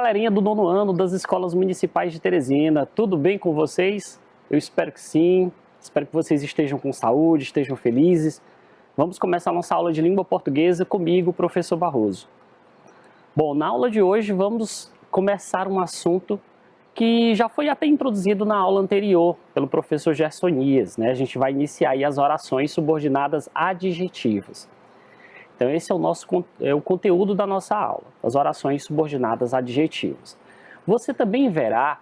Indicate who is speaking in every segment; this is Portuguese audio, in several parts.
Speaker 1: galerinha do nono ano das escolas municipais de Teresina, tudo bem com vocês? Eu espero que sim, espero que vocês estejam com saúde, estejam felizes. Vamos começar nossa aula de língua portuguesa comigo, professor Barroso. Bom, na aula de hoje vamos começar um assunto que já foi até introduzido na aula anterior pelo professor Gersonias, né? A gente vai iniciar aí as orações subordinadas adjetivas. Então esse é o conteúdo da nossa aula, as orações subordinadas adjetivas. Você também verá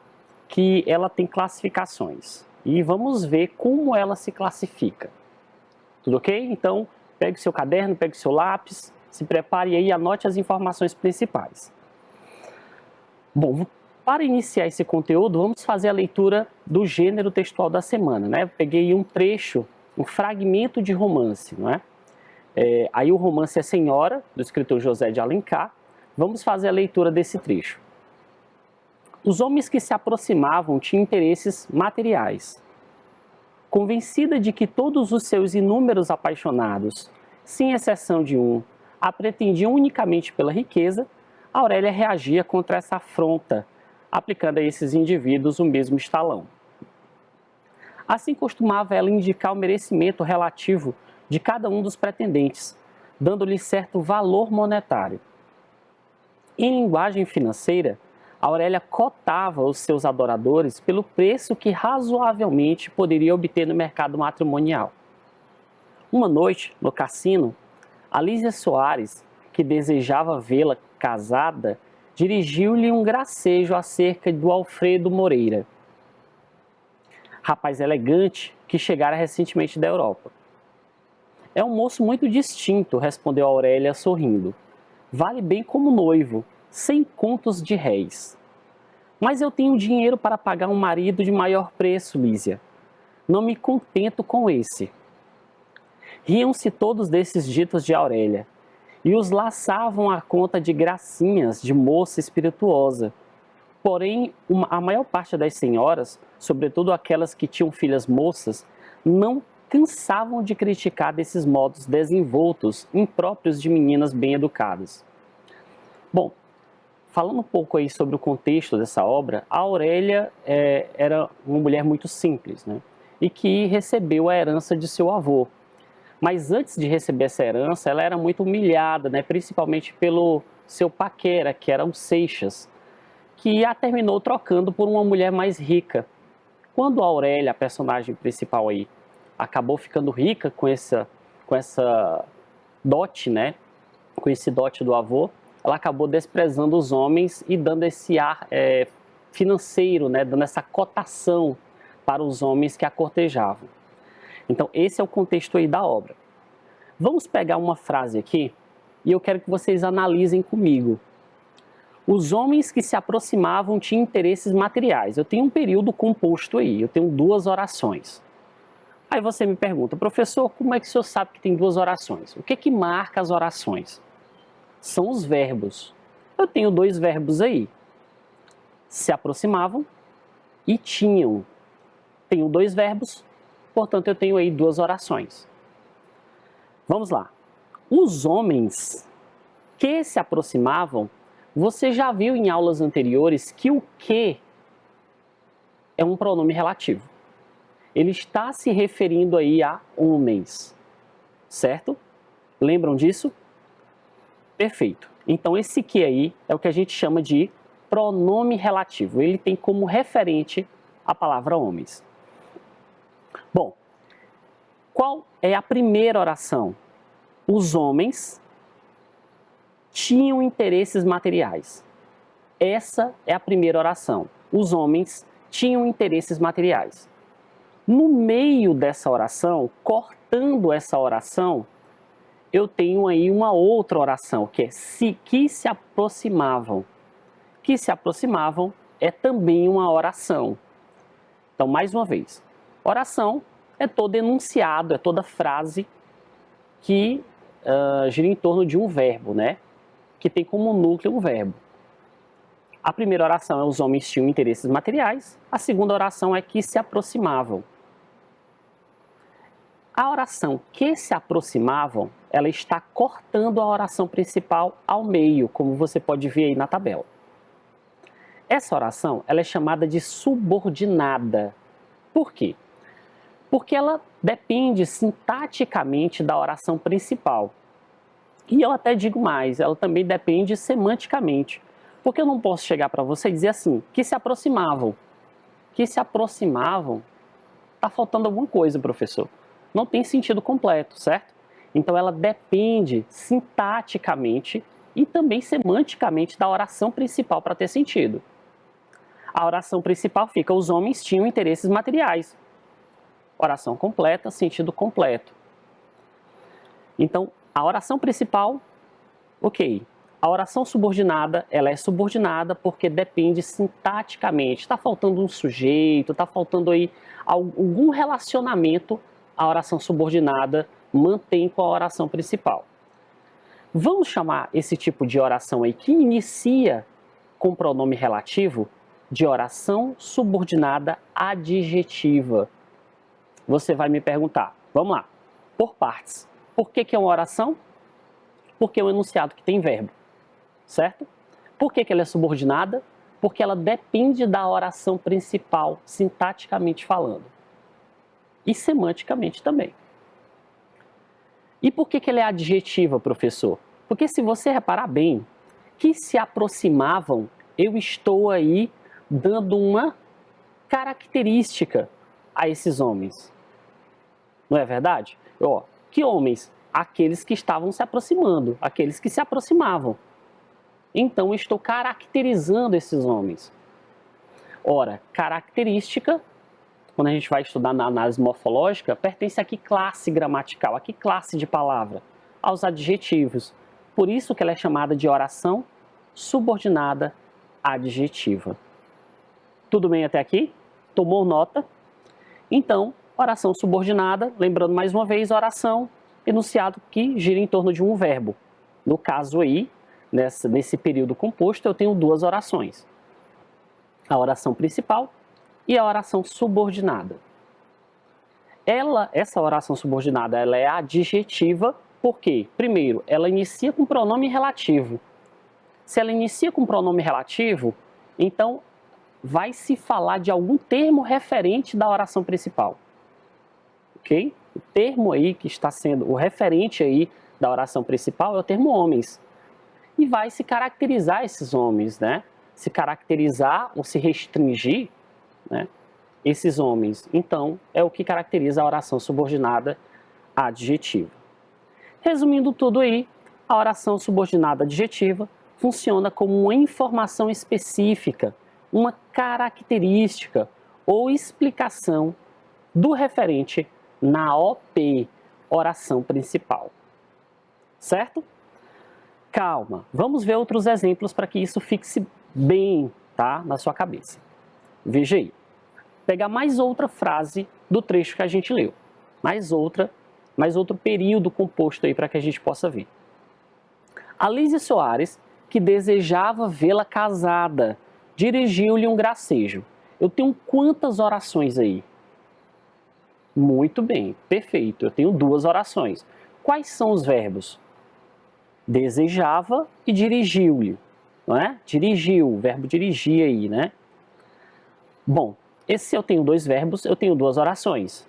Speaker 1: que ela tem classificações e vamos ver como ela se classifica. Tudo ok? Então pegue seu caderno, pegue seu lápis, se prepare aí e anote as informações principais. Bom, para iniciar esse conteúdo, vamos fazer a leitura do gênero textual da semana, né? Eu peguei um trecho, um fragmento de romance, não é? Aí o romance é Senhora, do escritor José de Alencar. Vamos fazer a leitura desse trecho. Os homens que se aproximavam tinham interesses materiais. Convencida de que todos os seus inúmeros apaixonados, sem exceção de um, a pretendiam unicamente pela riqueza, Aurélia reagia contra essa afronta, aplicando a esses indivíduos o mesmo estalão. Assim costumava ela indicar o merecimento relativo de cada um dos pretendentes, dando-lhe certo valor monetário. Em linguagem financeira, Aurélia cotava os seus adoradores pelo preço que razoavelmente poderia obter no mercado matrimonial. Uma noite, no cassino, Alísia Soares, que desejava vê-la casada, dirigiu-lhe um gracejo acerca do Alfredo Moreira, rapaz elegante que chegara recentemente da Europa. É um moço muito distinto, respondeu Aurélia sorrindo. Vale bem como noivo, 100 contos de réis. Mas eu tenho dinheiro para pagar um marido de maior preço, Lísia. Não me contento com esse. Riam-se todos desses ditos de Aurélia, e os laçavam à conta de gracinhas de moça espirituosa. Porém, a maior parte das senhoras, sobretudo aquelas que tinham filhas moças, não cansavam de criticar desses modos desenvoltos, impróprios de meninas bem educadas. Bom, falando um pouco aí sobre o contexto dessa obra, a Aurélia era uma mulher muito simples, né? E que recebeu a herança de seu avô. Mas antes de receber essa herança, ela era muito humilhada, né? Principalmente pelo seu paquera, que era o Seixas, que a terminou trocando por uma mulher mais rica. Quando a Aurélia, a personagem principal aí, acabou ficando rica com essa dote, né? Com esse dote do avô, ela acabou desprezando os homens e dando esse ar financeiro, né? Dando essa cotação para os homens que a cortejavam. Então, esse é o contexto aí da obra. Vamos pegar uma frase aqui e eu quero que vocês analisem comigo. Os homens que se aproximavam tinham interesses materiais. Eu tenho um período composto aí, eu tenho duas orações. Aí você me pergunta, professor, como é que o senhor sabe que tem duas orações? O que marca as orações? São os verbos. Eu tenho dois verbos aí. Se aproximavam e tinham. Tenho dois verbos, portanto eu tenho aí duas orações. Vamos lá. Os homens que se aproximavam, você já viu em aulas anteriores que o que é um pronome relativo. Ele está se referindo aí a homens, certo? Lembram disso? Perfeito. Então esse que aí é o que a gente chama de pronome relativo. Ele tem como referente a palavra homens. Bom, qual é a primeira oração? Os homens tinham interesses materiais. Essa é a primeira oração. Os homens tinham interesses materiais. No meio dessa oração, cortando essa oração, eu tenho aí uma outra oração, que é que se aproximavam. Que se aproximavam é também uma oração. Então, mais uma vez, oração é todo enunciado, é toda frase que gira em torno de um verbo, né? Que tem como núcleo um verbo. A primeira oração é os homens tinham interesses materiais, a segunda oração é que se aproximavam. A oração que se aproximavam, ela está cortando a oração principal ao meio, como você pode ver aí na tabela. Essa oração, ela é chamada de subordinada. Por quê? Porque ela depende sintaticamente da oração principal. E eu até digo mais, ela também depende semanticamente. Porque eu não posso chegar para você e dizer assim, que se aproximavam. Que se aproximavam, está faltando alguma coisa, professor. Não tem sentido completo, certo? Então ela depende sintaticamente e também semanticamente da oração principal para ter sentido. A oração principal fica, os homens tinham interesses materiais. Oração completa, sentido completo. Então, a oração principal, ok. A oração subordinada, ela é subordinada porque depende sintaticamente. Está faltando um sujeito, está faltando aí algum relacionamento, a oração subordinada mantém com a oração principal. Vamos chamar esse tipo de oração aí que inicia com pronome relativo de oração subordinada adjetiva. Você vai me perguntar, vamos lá, por partes. Por que é uma oração? Porque é um enunciado que tem verbo, certo? Por que ela é subordinada? Porque ela depende da oração principal, sintaticamente falando. E semanticamente também. E por que ela é adjetiva, professor? Porque se você reparar bem, que se aproximavam, eu estou aí dando uma característica a esses homens. Não é verdade? Que homens? Aqueles que estavam se aproximando, aqueles que se aproximavam. Então, eu estou caracterizando esses homens. Ora, característica, quando a gente vai estudar na análise morfológica, pertence a que classe gramatical, a que classe de palavra? Aos adjetivos. Por isso que ela é chamada de oração subordinada adjetiva. Tudo bem até aqui? Tomou nota? Então, oração subordinada, lembrando mais uma vez, oração, enunciado que gira em torno de um verbo. No caso aí, nesse período composto, eu tenho duas orações. A oração principal e a oração subordinada. Essa oração subordinada, ela é adjetiva, porque, primeiro, ela inicia com pronome relativo. Se ela inicia com pronome relativo, então vai se falar de algum termo referente da oração principal. Ok? O termo aí que está sendo, o referente aí da oração principal é o termo homens. E vai se caracterizar esses homens, né? Se caracterizar ou se restringir, né? Esses homens. Então, é o que caracteriza a oração subordinada adjetiva. Resumindo tudo aí, a oração subordinada adjetiva funciona como uma informação específica, uma característica ou explicação do referente na OP, oração principal. Certo? Calma, vamos ver outros exemplos para que isso fixe bem, tá, na sua cabeça. Veja aí. Pegar mais outra frase do trecho que a gente leu. Mais outro período composto aí para que a gente possa ver. Alísia Soares, que desejava vê-la casada, dirigiu-lhe um gracejo. Eu tenho quantas orações aí? Muito bem, perfeito. Eu tenho duas orações. Quais são os verbos? Desejava e dirigiu-lhe, não é? Dirigiu, o verbo dirigir aí, né? Bom, se eu tenho dois verbos, eu tenho duas orações.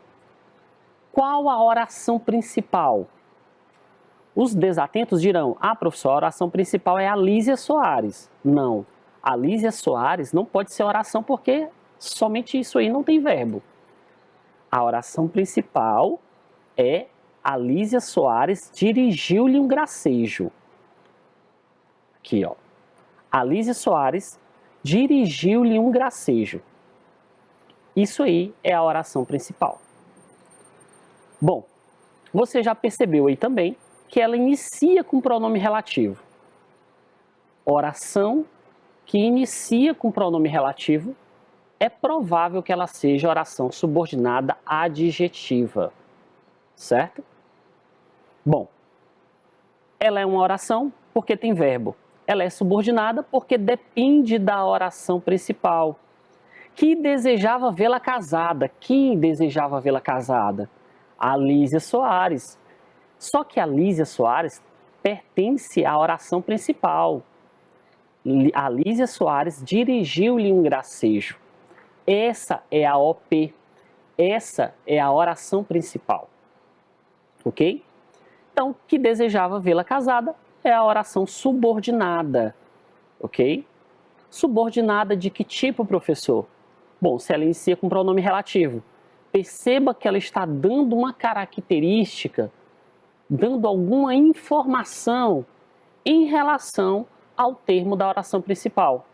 Speaker 1: Qual a oração principal? Os desatentos dirão, professor, a oração principal é Alísia Soares. Não, Alísia Soares não pode ser oração porque somente isso aí não tem verbo. A oração principal é Alísia Soares dirigiu-lhe um gracejo. Aqui, ó. Alísia Soares dirigiu-lhe um gracejo. Isso aí é a oração principal. Bom, você já percebeu aí também que ela inicia com pronome relativo. Oração que inicia com pronome relativo, é provável que ela seja oração subordinada adjetiva. Certo? Bom, ela é uma oração porque tem verbo. Ela é subordinada porque depende da oração principal. Que desejava vê-la casada. Quem desejava vê-la casada? Alísia Soares. Só que Alísia Soares pertence à oração principal. A Lísia Soares dirigiu-lhe um gracejo. Essa é a OP. Essa é a oração principal. Ok? Então, que desejava vê-la casada é a oração subordinada. Ok? Subordinada de que tipo, professor? Bom, se ela inicia com pronome relativo, perceba que ela está dando uma característica, dando alguma informação em relação ao termo da oração principal.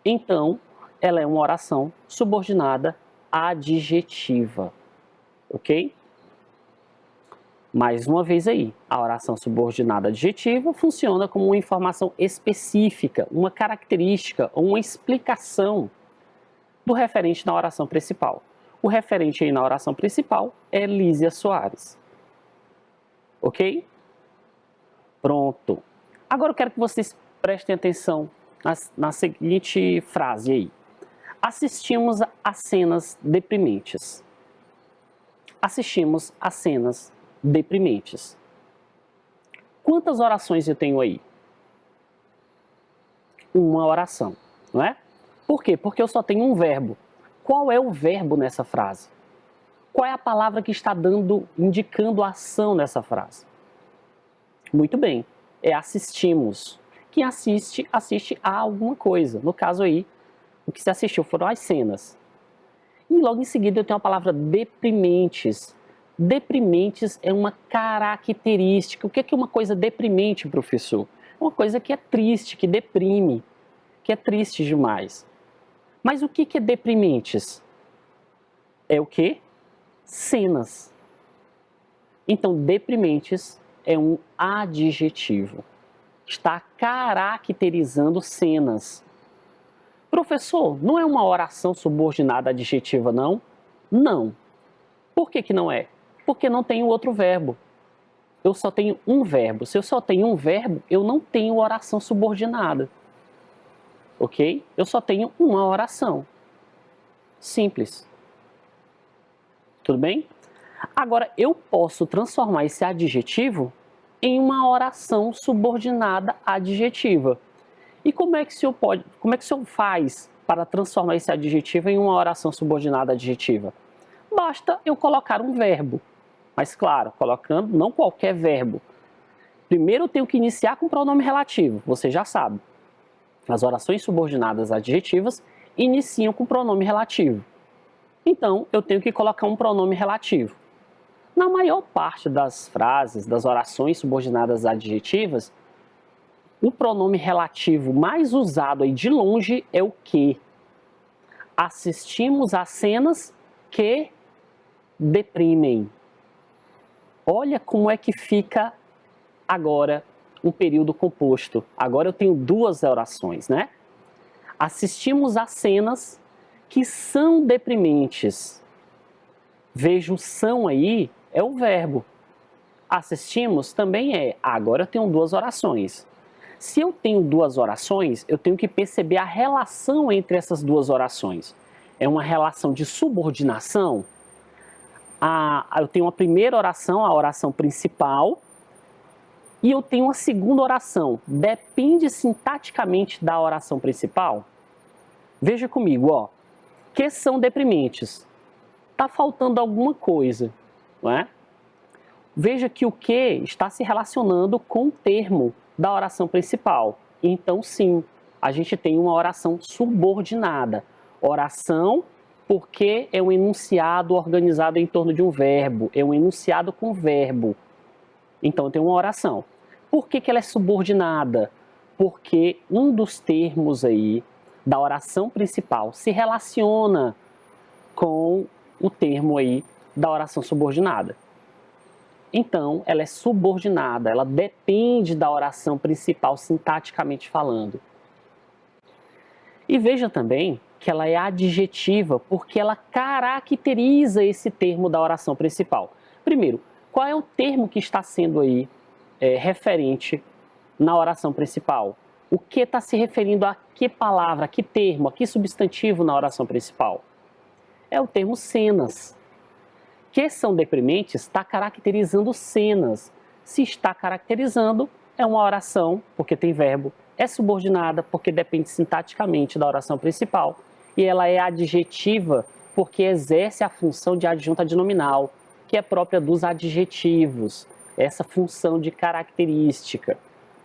Speaker 1: Então, ela é uma oração subordinada adjetiva. Ok? Mais uma vez aí, a oração subordinada adjetiva funciona como uma informação específica, uma característica ou uma explicação do referente na oração principal. O referente aí na oração principal é Lísia Soares. Ok? Pronto. Agora eu quero que vocês prestem atenção na seguinte frase aí. Assistimos a cenas deprimentes. Assistimos a cenas deprimentes. Quantas orações eu tenho aí? Uma oração, não é? Por quê? Porque eu só tenho um verbo. Qual é o verbo nessa frase? Qual é a palavra que está indicando a ação nessa frase? Muito bem, é assistimos. Quem assiste, assiste a alguma coisa. No caso aí, o que se assistiu foram as cenas. E logo em seguida eu tenho a palavra deprimentes. Deprimentes é uma característica. O que é uma coisa deprimente, professor? Uma coisa que é triste, que deprime, que é triste demais. Mas o que é deprimentes? É o quê? Cenas. Então, deprimentes é um adjetivo. Está caracterizando cenas. Professor, não é uma oração subordinada adjetiva, não? Não. Por que não é? Porque não tem outro verbo. Eu só tenho um verbo. Se eu só tenho um verbo, eu não tenho oração subordinada. Ok? Eu só tenho uma oração. Simples. Tudo bem? Agora, eu posso transformar esse adjetivo em uma oração subordinada adjetiva. E como é que o senhor faz para transformar esse adjetivo em uma oração subordinada adjetiva? Basta eu colocar um verbo. Mas claro, colocando não qualquer verbo. Primeiro eu tenho que iniciar com pronome relativo, você já sabe. As orações subordinadas adjetivas iniciam com pronome relativo. Então, eu tenho que colocar um pronome relativo. Na maior parte das frases, das orações subordinadas adjetivas, o pronome relativo mais usado aí de longe é o que? Assistimos a cenas que deprimem. Olha como é que fica agora um período composto. Agora eu tenho duas orações, né? Assistimos a cenas que são deprimentes. Veja, o são aí é o verbo. Assistimos também é. Agora eu tenho duas orações. Se eu tenho duas orações, eu tenho que perceber a relação entre essas duas orações. É uma relação de subordinação? Eu tenho a primeira oração, a oração principal, e eu tenho a segunda oração. Depende sintaticamente da oração principal? Veja comigo, ó. Que são deprimentes? Está faltando alguma coisa, não é? Veja que o que está se relacionando com o termo da oração principal. Então, sim, a gente tem uma oração subordinada. Oração porque é um enunciado organizado em torno de um verbo, é um enunciado com verbo. Então, tem uma oração. Por que ela é subordinada? Porque um dos termos aí da oração principal se relaciona com o termo aí da oração subordinada. Então, ela é subordinada, ela depende da oração principal, sintaticamente falando. E veja também que ela é adjetiva, porque ela caracteriza esse termo da oração principal. Primeiro, qual é o termo que está sendo aí referente na oração principal? O que está se referindo a que palavra, a que termo, a que substantivo na oração principal? É o termo cenas. Que são deprimentes está caracterizando cenas. Se está caracterizando, é uma oração, porque tem verbo, é subordinada, porque depende sintaticamente da oração principal, e ela é adjetiva, porque exerce a função de adjunto adnominal, que é própria dos adjetivos, essa função de característica,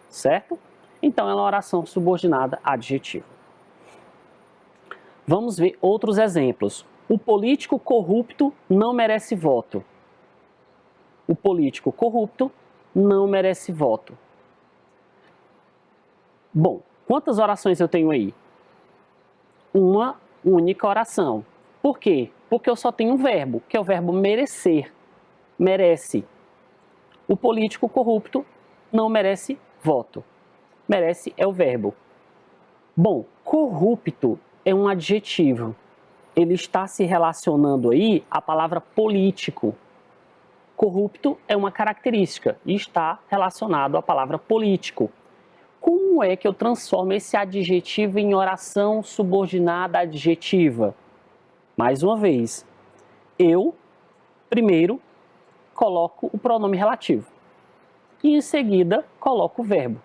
Speaker 1: certo? Então, ela é uma oração subordinada adjetiva. Vamos ver outros exemplos. O político corrupto não merece voto. O político corrupto não merece voto. Bom, quantas orações eu tenho aí? Uma única oração. Por quê? Porque eu só tenho um verbo, que é o verbo merecer. Merece. O político corrupto não merece voto. Merece é o verbo. Bom, corrupto é um adjetivo. Ele está se relacionando aí à palavra político. Corrupto é uma característica e está relacionado à palavra político. Como é que eu transformo esse adjetivo em oração subordinada adjetiva? Mais uma vez, eu, primeiro, coloco o pronome relativo e, em seguida, coloco o verbo.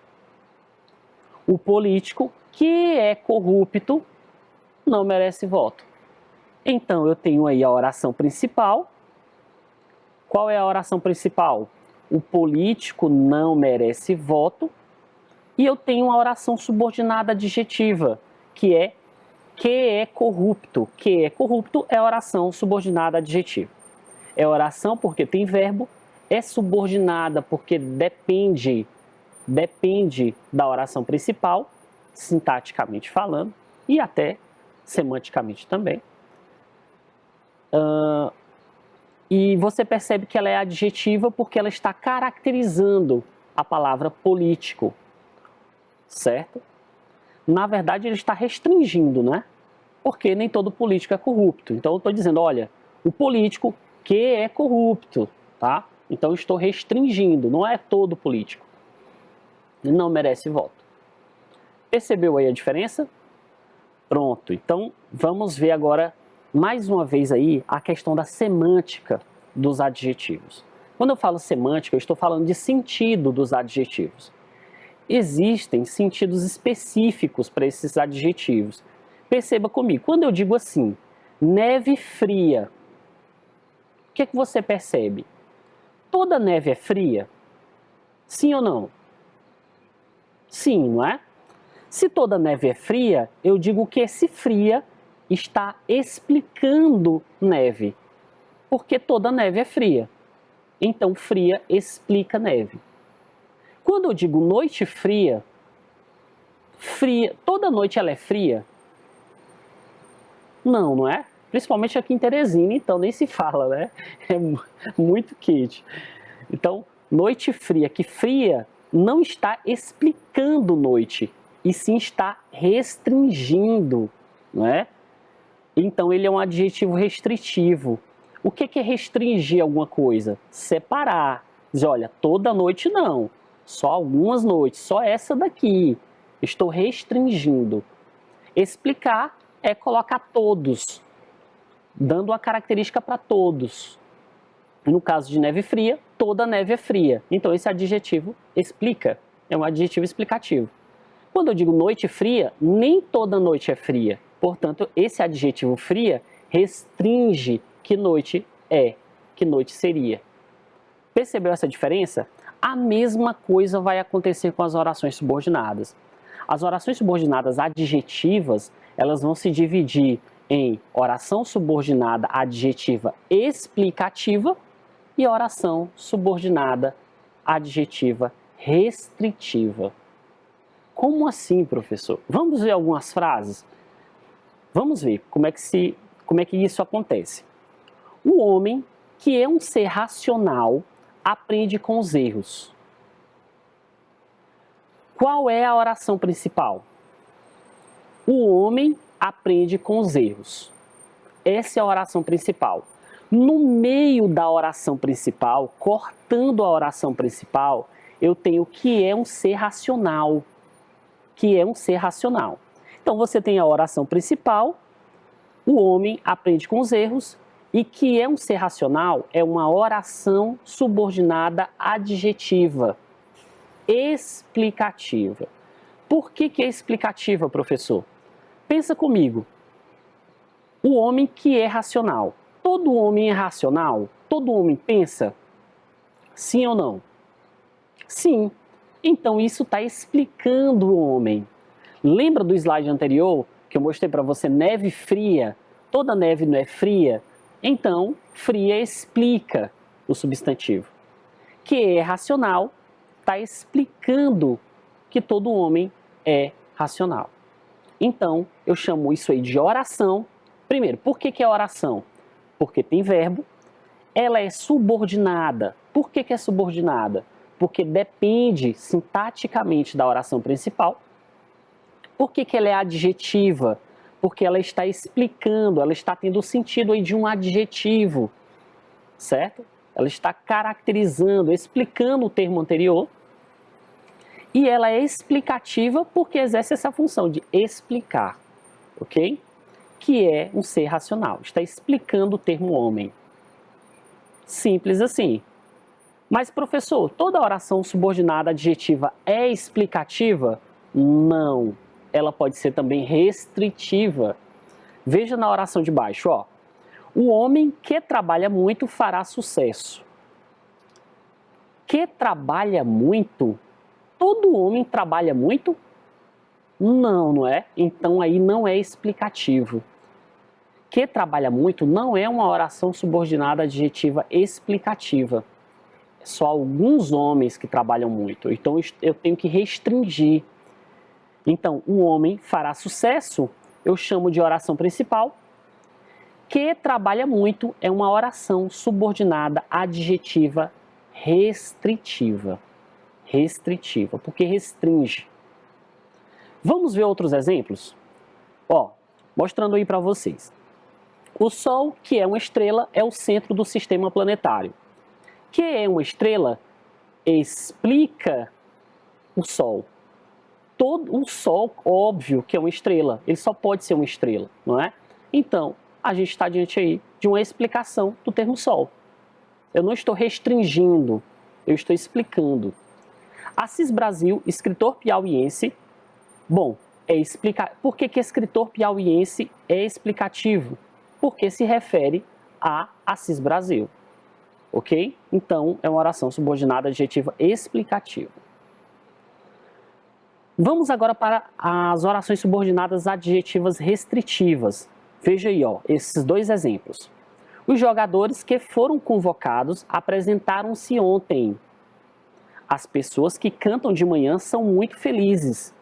Speaker 1: O político, que é corrupto, não merece voto. Então, eu tenho aí a oração principal. Qual é a oração principal? O político não merece voto. E eu tenho uma oração subordinada adjetiva, que é corrupto. Que é corrupto é oração subordinada adjetiva. É oração porque tem verbo, é subordinada porque depende da oração principal, sintaticamente falando, e até semanticamente também. E você percebe que ela é adjetiva porque ela está caracterizando a palavra político, certo? Na verdade, ele está restringindo, né? Porque nem todo político é corrupto. Então, eu estou dizendo, olha, o político que é corrupto, tá? Então, eu estou restringindo, não é todo político. Não merece voto. Percebeu aí a diferença? Pronto, então vamos ver agora, mais uma vez aí, a questão da semântica dos adjetivos. Quando eu falo semântica, eu estou falando de sentido dos adjetivos. Existem sentidos específicos para esses adjetivos. Perceba comigo, quando eu digo assim, neve fria, o que é que você percebe? Toda neve é fria? Sim ou não? Sim, não é? Se toda neve é fria, eu digo que esse fria está explicando neve, porque toda neve é fria. Então, fria explica neve. Quando eu digo noite fria, toda noite ela é fria? Não, não é? Principalmente aqui em Teresina, então nem se fala, né? É muito quente. Então, noite fria, que fria não está explicando noite, e sim está restringindo, não é? Então, ele é um adjetivo restritivo. O que é restringir alguma coisa? Separar. Dizer, olha, toda noite não, só algumas noites, só essa daqui. Estou restringindo. Explicar é colocar todos, dando uma característica para todos. No caso de neve fria, toda neve é fria. Então, esse adjetivo explica, é um adjetivo explicativo. Quando eu digo noite fria, nem toda noite é fria. Portanto, esse adjetivo fria restringe que noite é, que noite seria. Percebeu essa diferença? A mesma coisa vai acontecer com as orações subordinadas. As orações subordinadas adjetivas, elas vão se dividir em oração subordinada adjetiva explicativa e oração subordinada adjetiva restritiva. Como assim, professor? Vamos ver algumas frases? Vamos ver como é que isso acontece. O homem, que é um ser racional, aprende com os erros. Qual é a oração principal? O homem aprende com os erros. Essa é a oração principal. No meio da oração principal, cortando a oração principal, eu tenho que é um ser racional. Que é um ser racional. Então, você tem a oração principal, o homem aprende com os erros, e que é um ser racional é uma oração subordinada adjetiva. explicativa. Por que é explicativa, professor? Pensa comigo. O homem que é racional. Todo homem é racional? Todo homem pensa? Sim ou não? Sim. Então isso está explicando o homem. Lembra do slide anterior que eu mostrei para você neve fria? Toda neve não é fria? Então, fria explica o substantivo. Que é racional, está explicando que todo homem é racional. Então, eu chamo isso aí de oração. Primeiro, por que é oração? Porque tem verbo. Ela é subordinada. Por que é subordinada? Porque depende sintaticamente da oração principal. Por que ela é adjetiva? Porque ela está explicando, ela está tendo o sentido aí de um adjetivo, certo? Ela está caracterizando, explicando o termo anterior. E ela é explicativa porque exerce essa função de explicar, ok? Que é um ser racional, está explicando o termo homem. Simples assim. Mas, professor, toda oração subordinada adjetiva é explicativa? Não. Ela pode ser também restritiva. Veja na oração de baixo, ó. O homem que trabalha muito fará sucesso. Que trabalha muito? Todo homem trabalha muito? Não, não é? Então aí não é explicativo. Que trabalha muito não é uma oração subordinada adjetiva explicativa. É só alguns homens que trabalham muito. Então eu tenho que restringir. Então, o homem fará sucesso, eu chamo de oração principal. Que trabalha muito é uma oração subordinada adjetiva restritiva. Restritiva, porque restringe. Vamos ver outros exemplos? Ó, mostrando aí para vocês. O Sol, que é uma estrela, é o centro do sistema planetário. Que é uma estrela explica o Sol. Todo o Sol, óbvio que é uma estrela, ele só pode ser uma estrela, não é? Então, a gente está diante aí de uma explicação do termo Sol. Eu não estou restringindo, eu estou explicando. Assis Brasil, escritor piauiense, bom, por que escritor piauiense é explicativo? Porque se refere a Assis Brasil, ok? Então, é uma oração subordinada adjetiva explicativa. Vamos agora para as orações subordinadas adjetivas restritivas. Veja aí, ó, esses dois exemplos. Os jogadores que foram convocados apresentaram-se ontem. As pessoas que cantam de manhã são muito felizes.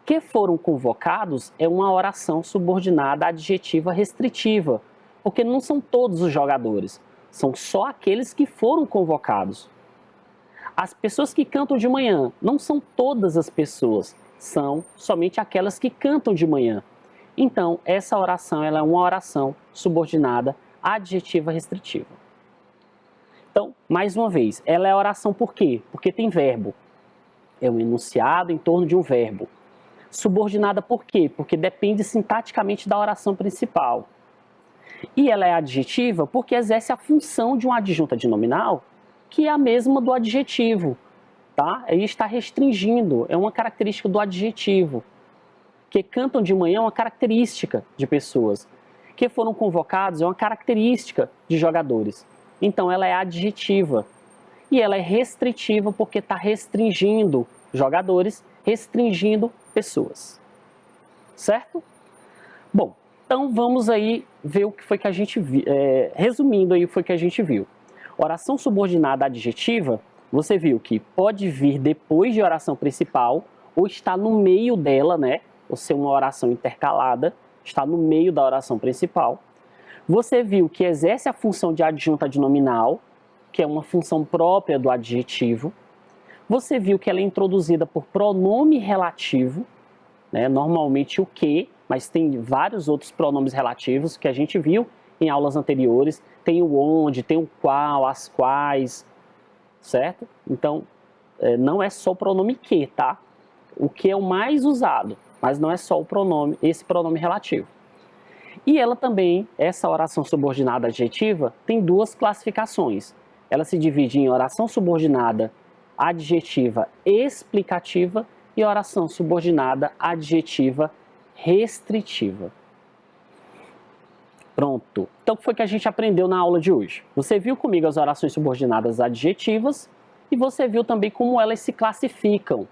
Speaker 1: Que foram convocados é uma oração subordinada adjetiva restritiva, porque não são todos os jogadores, são só aqueles que foram convocados. As pessoas que cantam de manhã não são todas as pessoas, são somente aquelas que cantam de manhã. Então, essa oração ela é uma oração subordinada adjetiva restritiva. Então, mais uma vez, ela é oração por quê? Porque tem verbo. É um enunciado em torno de um verbo. Subordinada por quê? Porque depende sintaticamente da oração principal. E ela é adjetiva porque exerce a função de um adjunto adnominal, que é a mesma do adjetivo. Tá? Aí está restringindo, é uma característica do adjetivo. Que cantam de manhã é uma característica de pessoas. Que foram convocados é uma característica de jogadores. Então ela é adjetiva. E ela é restritiva porque está restringindo jogadores, restringindo pessoas. Certo? Bom, então vamos aí ver o que foi que a gente viu. Resumindo aí o que foi que a gente viu. Oração subordinada adjetiva, você viu que pode vir depois de oração principal ou está no meio dela, né? Ou ser uma oração intercalada, está no meio da oração principal. Você viu que exerce a função de adjunto adnominal, que é uma função própria do adjetivo. Você viu que ela é introduzida por pronome relativo, né? Normalmente o que, mas tem vários outros pronomes relativos que a gente viu em aulas anteriores. Tem o onde, tem o qual, as quais, certo? Então, não é só o pronome que, tá? O que é o mais usado, mas não é só o pronome, esse pronome relativo. E ela também, essa oração subordinada adjetiva, tem duas classificações. Ela se divide em oração subordinada adjetiva explicativa e oração subordinada adjetiva restritiva. Pronto. Então, o que foi que a gente aprendeu na aula de hoje? Você viu comigo as orações subordinadas adjetivas e você viu também como elas se classificam.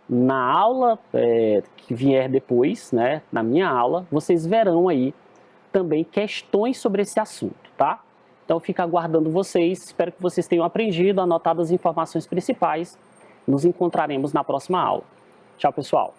Speaker 1: Na aula que vier depois, né, na minha aula, vocês verão aí também questões sobre esse assunto, tá? Então, fico aguardando vocês. Espero que vocês tenham aprendido, anotado as informações principais. Nos encontraremos na próxima aula. Tchau, pessoal!